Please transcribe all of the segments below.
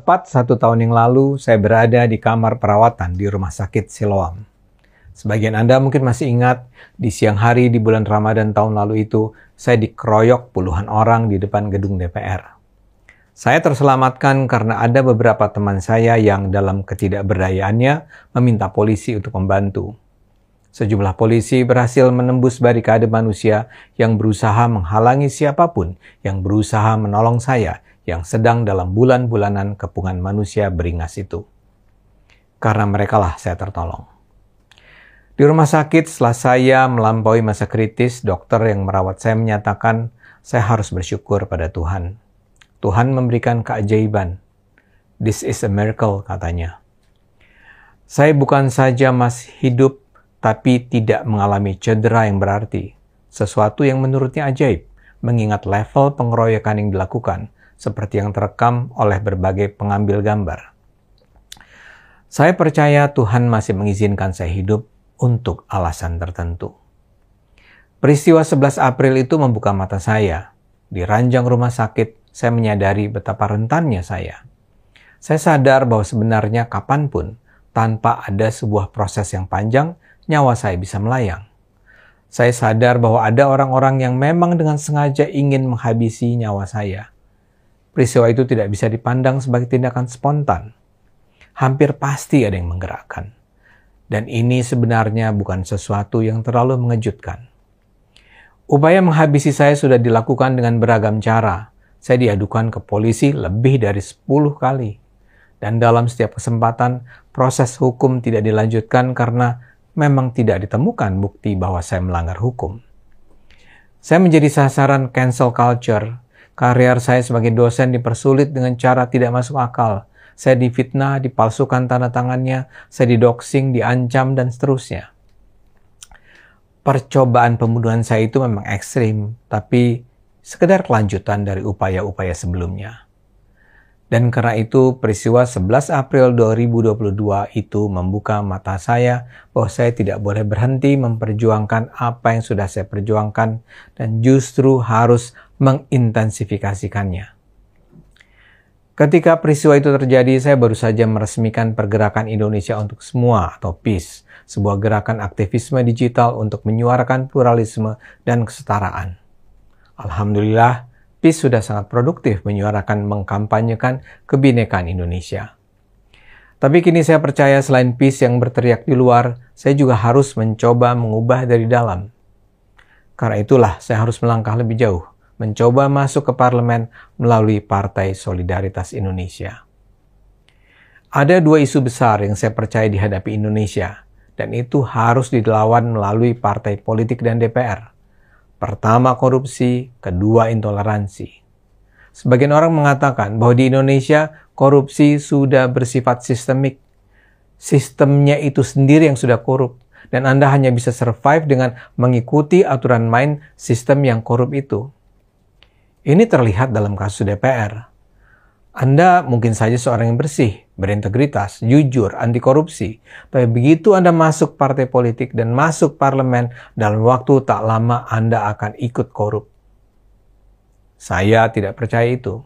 Tepat 1 tahun yang lalu, saya berada di kamar perawatan di Rumah Sakit Siloam. Sebagian Anda mungkin masih ingat, di siang hari di bulan Ramadan tahun lalu itu, saya dikeroyok puluhan orang di depan gedung DPR. Saya terselamatkan karena ada beberapa teman saya yang dalam ketidakberdayaannya meminta polisi untuk membantu. Sejumlah polisi berhasil menembus barikade manusia yang berusaha menghalangi siapapun yang berusaha menolong saya yang sedang dalam bulan-bulanan kepungan manusia beringas itu. Karena merekalah saya tertolong. Di rumah sakit setelah saya melampaui masa kritis, dokter yang merawat saya menyatakan saya harus bersyukur pada Tuhan. Tuhan memberikan keajaiban. This is a miracle, katanya. Saya bukan saja masih hidup, tapi tidak mengalami cedera yang berarti. Sesuatu yang menurutnya ajaib, mengingat level pengeroyokan yang dilakukan, seperti yang terekam oleh berbagai pengambil gambar. Saya percaya Tuhan masih mengizinkan saya hidup untuk alasan tertentu. Peristiwa 11 April itu membuka mata saya. Di ranjang rumah sakit, saya menyadari betapa rentannya saya. Saya sadar bahwa sebenarnya kapanpun, tanpa ada sebuah proses yang panjang, nyawa saya bisa melayang. Saya sadar bahwa ada orang-orang yang memang dengan sengaja ingin menghabisi nyawa saya. Peristiwa itu tidak bisa dipandang sebagai tindakan spontan. Hampir pasti ada yang menggerakkan. Dan ini sebenarnya bukan sesuatu yang terlalu mengejutkan. Upaya menghabisi saya sudah dilakukan dengan beragam cara. Saya diadukan ke polisi lebih dari 10 kali. Dan dalam setiap kesempatan, proses hukum tidak dilanjutkan karena memang tidak ditemukan bukti bahwa saya melanggar hukum. Saya menjadi sasaran cancel culture. Karier saya sebagai dosen dipersulit dengan cara tidak masuk akal. Saya difitnah, dipalsukan tanda tangannya, saya didoxing, diancam, dan seterusnya. Percobaan pembunuhan saya itu memang ekstrim, tapi sekedar kelanjutan dari upaya-upaya sebelumnya. Dan karena itu, peristiwa 11 April 2022 itu membuka mata saya bahwa saya tidak boleh berhenti memperjuangkan apa yang sudah saya perjuangkan dan justru harus mengintensifikasikannya. Ketika peristiwa itu terjadi, saya baru saja meresmikan Pergerakan Indonesia untuk Semua atau PIS, sebuah gerakan aktivisme digital untuk menyuarakan pluralisme dan kesetaraan. Alhamdulillah, PIS sudah sangat produktif menyuarakan mengkampanyekan kebinekaan Indonesia. Tapi kini saya percaya selain PIS yang berteriak di luar, saya juga harus mencoba mengubah dari dalam. Karena itulah saya harus melangkah lebih jauh, mencoba masuk ke parlemen melalui Partai Solidaritas Indonesia. Ada 2 isu besar yang saya percaya dihadapi Indonesia, dan itu harus dilawan melalui partai politik dan DPR. Pertama korupsi, kedua intoleransi. Sebagian orang mengatakan bahwa di Indonesia korupsi sudah bersifat sistemik. Sistemnya itu sendiri yang sudah korup, dan Anda hanya bisa survive dengan mengikuti aturan main sistem yang korup itu. Ini terlihat dalam kasus DPR. Anda mungkin saja seorang yang bersih, berintegritas, jujur, anti korupsi. Tapi begitu Anda masuk partai politik dan masuk parlemen, dalam waktu tak lama Anda akan ikut korup. Saya tidak percaya itu.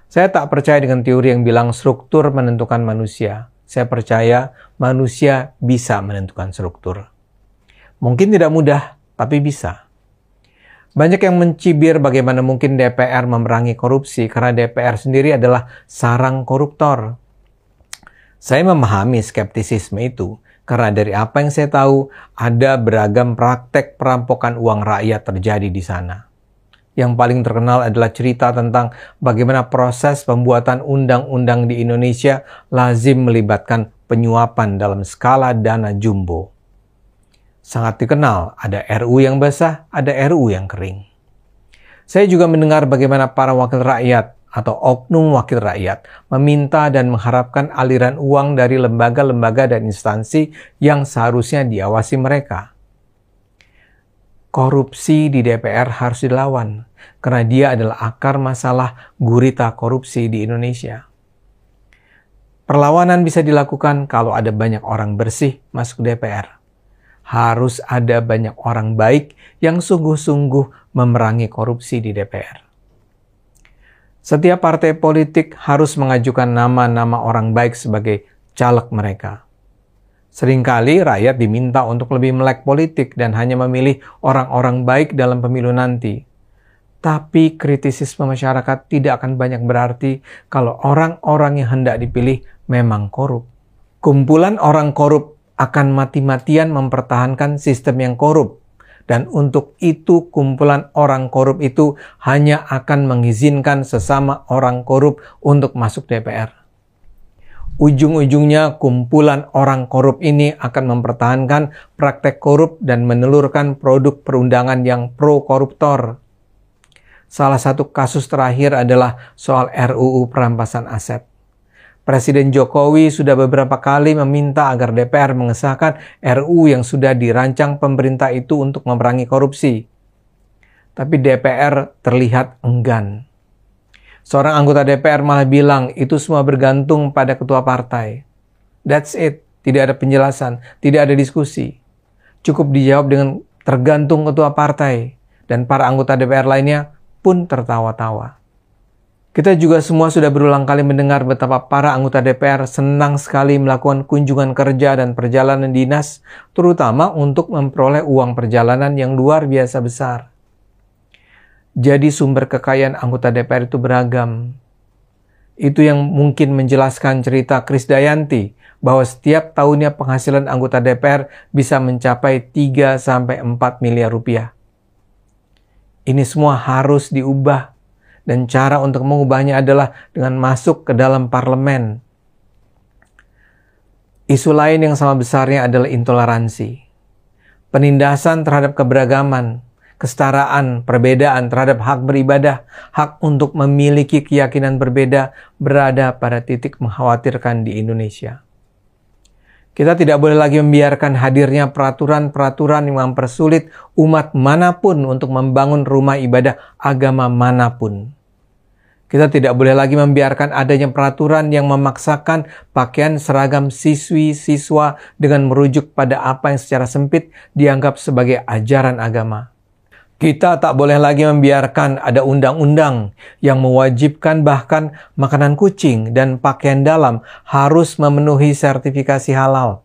Saya tak percaya dengan teori yang bilang struktur menentukan manusia. Saya percaya manusia bisa menentukan struktur. Mungkin tidak mudah, tapi bisa. Banyak yang mencibir bagaimana mungkin DPR memerangi korupsi karena DPR sendiri adalah sarang koruptor. Saya memahami skeptisisme itu karena dari apa yang saya tahu ada beragam praktek perampokan uang rakyat terjadi di sana. Yang paling terkenal adalah cerita tentang bagaimana proses pembuatan undang-undang di Indonesia lazim melibatkan penyuapan dalam skala dana jumbo. Sangat dikenal, ada RU yang basah, ada RU yang kering. Saya juga mendengar bagaimana para wakil rakyat atau oknum wakil rakyat meminta dan mengharapkan aliran uang dari lembaga-lembaga dan instansi yang seharusnya diawasi mereka. Korupsi di DPR harus dilawan, karena dia adalah akar masalah gurita korupsi di Indonesia. Perlawanan bisa dilakukan kalau ada banyak orang bersih masuk DPR. Harus ada banyak orang baik yang sungguh-sungguh memerangi korupsi di DPR. Setiap partai politik harus mengajukan nama-nama orang baik sebagai caleg mereka. Seringkali rakyat diminta untuk lebih melek politik dan hanya memilih orang-orang baik dalam pemilu nanti. Tapi kritisisme masyarakat tidak akan banyak berarti kalau orang-orang yang hendak dipilih memang korup. Kumpulan orang korup akan mati-matian mempertahankan sistem yang korup. Dan untuk itu kumpulan orang korup itu hanya akan mengizinkan sesama orang korup untuk masuk DPR. Ujung-ujungnya kumpulan orang korup ini akan mempertahankan praktek korup dan menelurkan produk perundangan yang pro-koruptor. Salah satu kasus terakhir adalah soal RUU perampasan aset. Presiden Jokowi sudah beberapa kali meminta agar DPR mengesahkan RUU yang sudah dirancang pemerintah itu untuk memerangi korupsi. Tapi DPR terlihat enggan. Seorang anggota DPR malah bilang itu semua bergantung pada ketua partai. That's it. Tidak ada penjelasan, tidak ada diskusi. Cukup dijawab dengan tergantung ketua partai. Dan para anggota DPR lainnya pun tertawa-tawa. Kita juga semua sudah berulang kali mendengar betapa para anggota DPR senang sekali melakukan kunjungan kerja dan perjalanan dinas, terutama untuk memperoleh uang perjalanan yang luar biasa besar. Jadi sumber kekayaan anggota DPR itu beragam. Itu yang mungkin menjelaskan cerita Krisdayanti bahwa setiap tahunnya penghasilan anggota DPR bisa mencapai 3-4 miliar rupiah. Ini semua harus diubah. Dan cara untuk mengubahnya adalah dengan masuk ke dalam parlemen. Isu lain yang sama besarnya adalah intoleransi. Penindasan terhadap keberagaman, kesetaraan, perbedaan terhadap hak beribadah, hak untuk memiliki keyakinan berbeda berada pada titik mengkhawatirkan di Indonesia. Kita tidak boleh lagi membiarkan hadirnya peraturan-peraturan yang mempersulit umat manapun untuk membangun rumah ibadah agama manapun. Kita tidak boleh lagi membiarkan adanya peraturan yang memaksakan pakaian seragam siswi-siswa dengan merujuk pada apa yang secara sempit dianggap sebagai ajaran agama. Kita tak boleh lagi membiarkan ada undang-undang yang mewajibkan bahkan makanan kucing dan pakaian dalam harus memenuhi sertifikasi halal.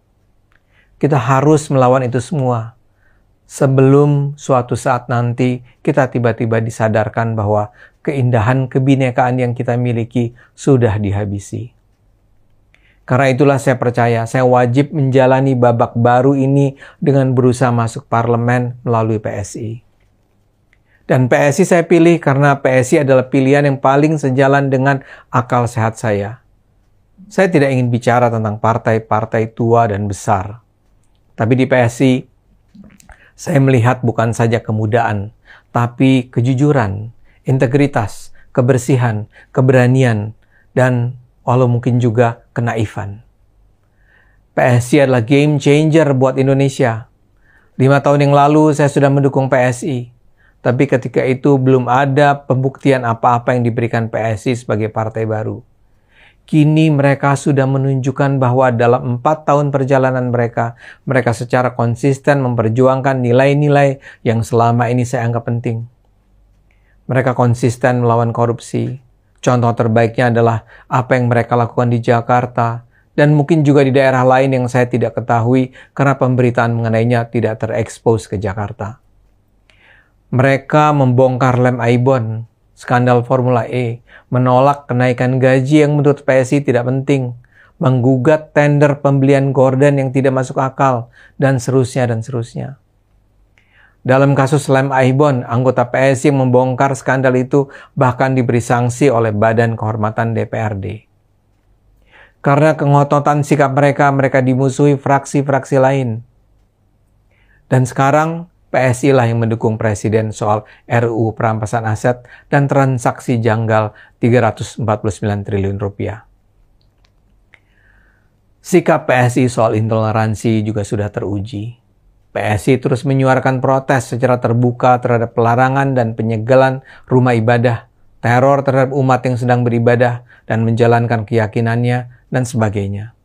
Kita harus melawan itu semua. Sebelum suatu saat nanti kita tiba-tiba disadarkan bahwa keindahan kebinekaan yang kita miliki sudah dihabisi. Karena itulah saya percaya saya wajib menjalani babak baru ini dengan berusaha masuk parlemen melalui PSI. Dan PSI saya pilih karena PSI adalah pilihan yang paling sejalan dengan akal sehat saya. Saya tidak ingin bicara tentang partai-partai tua dan besar. Tapi di PSI, saya melihat bukan saja kemudaan, tapi kejujuran, integritas, kebersihan, keberanian, dan walau mungkin juga kenaifan. PSI adalah game changer buat Indonesia. 5 tahun yang lalu saya sudah mendukung PSI. Tapi ketika itu belum ada pembuktian apa-apa yang diberikan PSI sebagai partai baru. Kini mereka sudah menunjukkan bahwa dalam 4 tahun perjalanan mereka secara konsisten memperjuangkan nilai-nilai yang selama ini saya anggap penting. Mereka konsisten melawan korupsi. Contoh terbaiknya adalah apa yang mereka lakukan di Jakarta, dan mungkin juga di daerah lain yang saya tidak ketahui karena pemberitaan mengenainya tidak terekspos ke Jakarta. Mereka membongkar lem Aibon, skandal Formula E, menolak kenaikan gaji yang menurut PSI tidak penting, menggugat tender pembelian gorden yang tidak masuk akal, dan seterusnya. Dalam kasus lem Aibon, anggota PSI yang membongkar skandal itu bahkan diberi sanksi oleh Badan Kehormatan DPRD. Karena kengototan sikap mereka dimusuhi fraksi-fraksi lain. Dan sekarang, PSI lah yang mendukung Presiden soal RUU perampasan aset dan transaksi janggal 349 triliun rupiah. Sikap PSI soal intoleransi juga sudah teruji. PSI terus menyuarakan protes secara terbuka terhadap pelarangan dan penyegelan rumah ibadah, teror terhadap umat yang sedang beribadah dan menjalankan keyakinannya, dan sebagainya.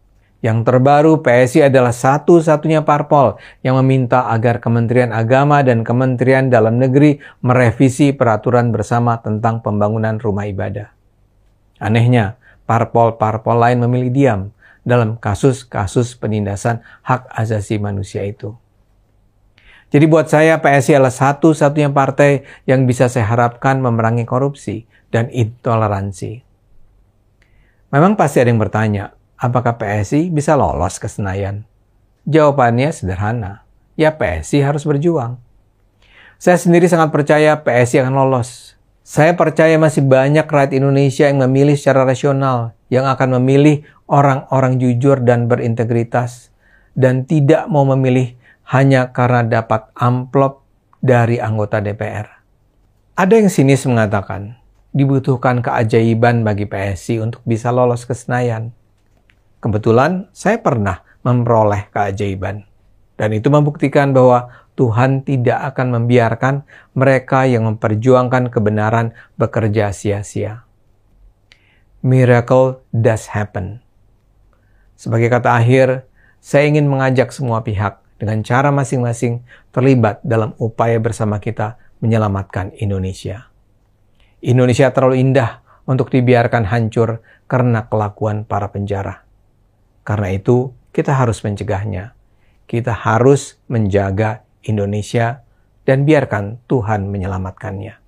Yang terbaru, PSI adalah satu-satunya parpol yang meminta agar Kementerian Agama dan Kementerian Dalam Negeri merevisi peraturan bersama tentang pembangunan rumah ibadah. Anehnya, parpol-parpol lain memilih diam dalam kasus-kasus penindasan hak asasi manusia itu. Jadi buat saya PSI adalah satu-satunya partai yang bisa saya harapkan memerangi korupsi dan intoleransi. Memang pasti ada yang bertanya, apakah PSI bisa lolos ke Senayan? Jawabannya sederhana, ya PSI harus berjuang. Saya sendiri sangat percaya PSI akan lolos. Saya percaya masih banyak rakyat Indonesia yang memilih secara rasional, yang akan memilih orang-orang jujur dan berintegritas, dan tidak mau memilih hanya karena dapat amplop dari anggota DPR. Ada yang sinis mengatakan, dibutuhkan keajaiban bagi PSI untuk bisa lolos ke Senayan. Kebetulan saya pernah memperoleh keajaiban, dan itu membuktikan bahwa Tuhan tidak akan membiarkan mereka yang memperjuangkan kebenaran bekerja sia-sia. Miracle does happen. Sebagai kata akhir, saya ingin mengajak semua pihak dengan cara masing-masing terlibat dalam upaya bersama kita menyelamatkan Indonesia. Indonesia terlalu indah untuk dibiarkan hancur karena kelakuan para penjara. Karena itu, kita harus mencegahnya. Kita harus menjaga Indonesia dan biarkan Tuhan menyelamatkannya.